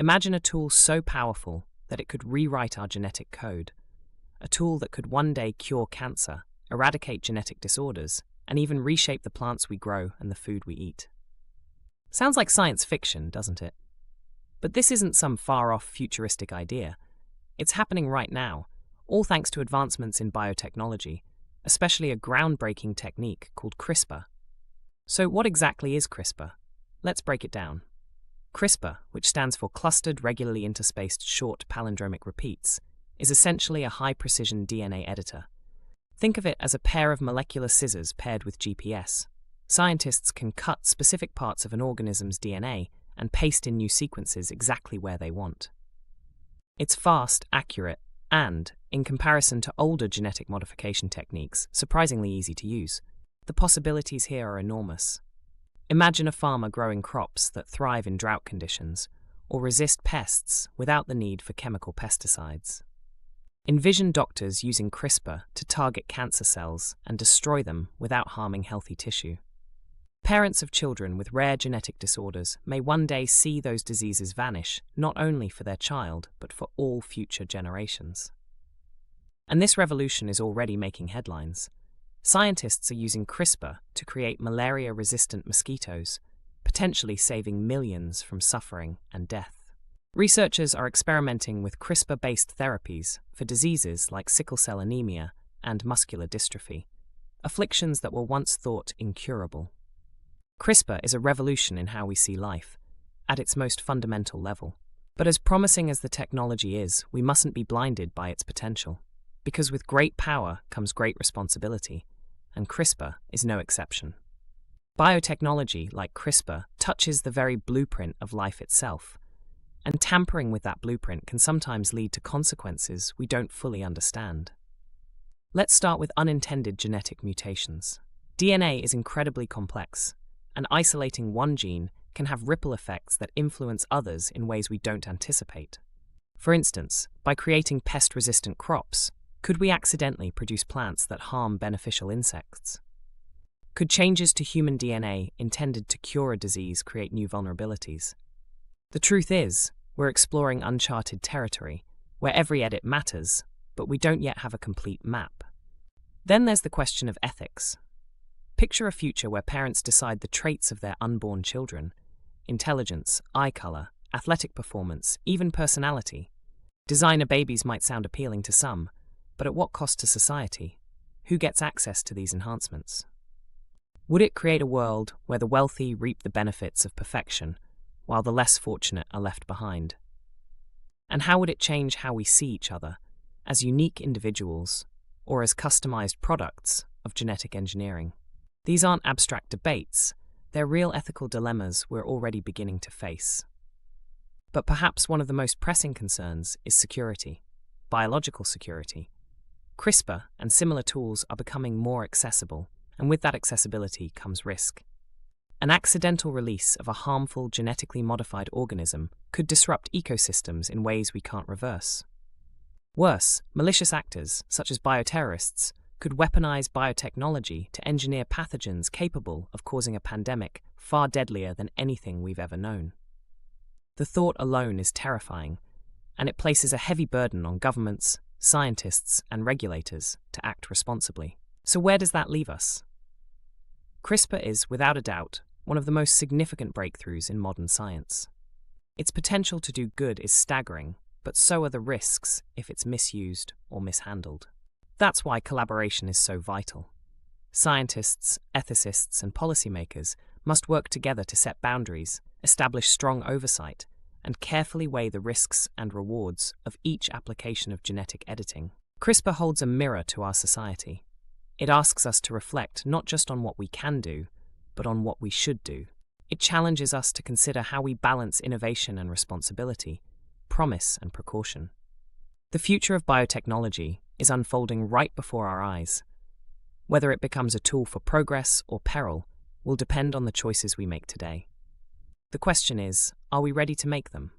Imagine a tool so powerful that it could rewrite our genetic code. A tool that could one day cure cancer, eradicate genetic disorders, and even reshape the plants we grow and the food we eat. Sounds like science fiction, doesn't it? But this isn't some far-off futuristic idea. It's happening right now, all thanks to advancements in biotechnology, especially a groundbreaking technique called CRISPR. So what exactly is CRISPR? Let's break it down. CRISPR, which stands for Clustered Regularly Interspaced Short Palindromic Repeats, is essentially a high-precision DNA editor. Think of it as a pair of molecular scissors paired with GPS. Scientists can cut specific parts of an organism's DNA and paste in new sequences exactly where they want. It's fast, accurate, and, in comparison to older genetic modification techniques, surprisingly easy to use. The possibilities here are enormous. Imagine a farmer growing crops that thrive in drought conditions or resist pests without the need for chemical pesticides. Envision doctors using CRISPR to target cancer cells and destroy them without harming healthy tissue. Parents of children with rare genetic disorders may one day see those diseases vanish, not only for their child, but for all future generations. And this revolution is already making headlines. Scientists are using CRISPR to create malaria-resistant mosquitoes, potentially saving millions from suffering and death. Researchers are experimenting with CRISPR-based therapies for diseases like sickle cell anemia and muscular dystrophy, afflictions that were once thought incurable. CRISPR is a revolution in how we see life, at its most fundamental level. But as promising as the technology is, we mustn't be blinded by its potential. Because with great power comes great responsibility, and CRISPR is no exception. Biotechnology, like CRISPR, touches the very blueprint of life itself, and tampering with that blueprint can sometimes lead to consequences we don't fully understand. Let's start with unintended genetic mutations. DNA is incredibly complex, and isolating one gene can have ripple effects that influence others in ways we don't anticipate. For instance, by creating pest-resistant crops, could we accidentally produce plants that harm beneficial insects? Could changes to human DNA intended to cure a disease create new vulnerabilities? The truth is, we're exploring uncharted territory, where every edit matters, but we don't yet have a complete map. Then there's the question of ethics. Picture a future where parents decide the traits of their unborn children: intelligence, eye color, athletic performance, even personality. Designer babies might sound appealing to some, but at what cost to society? Who gets access to these enhancements? Would it create a world where the wealthy reap the benefits of perfection, while the less fortunate are left behind? And how would it change how we see each other, as unique individuals, or as customized products of genetic engineering? These aren't abstract debates, they're real ethical dilemmas we're already beginning to face. But perhaps one of the most pressing concerns is security, biological security. CRISPR and similar tools are becoming more accessible, and with that accessibility comes risk. An accidental release of a harmful genetically modified organism could disrupt ecosystems in ways we can't reverse. Worse, malicious actors, such as bioterrorists, could weaponize biotechnology to engineer pathogens capable of causing a pandemic far deadlier than anything we've ever known. The thought alone is terrifying, and it places a heavy burden on governments, scientists, and regulators to act responsibly. So where does that leave us? CRISPR is, without a doubt, one of the most significant breakthroughs in modern science. Its potential to do good is staggering, but so are the risks if it's misused or mishandled. That's why collaboration is so vital. Scientists, ethicists, and policymakers must work together to set boundaries, establish strong oversight, and carefully weigh the risks and rewards of each application of genetic editing. CRISPR holds a mirror to our society. It asks us to reflect not just on what we can do, but on what we should do. It challenges us to consider how we balance innovation and responsibility, promise and precaution. The future of biotechnology is unfolding right before our eyes. Whether it becomes a tool for progress or peril will depend on the choices we make today. The question is, are we ready to make them?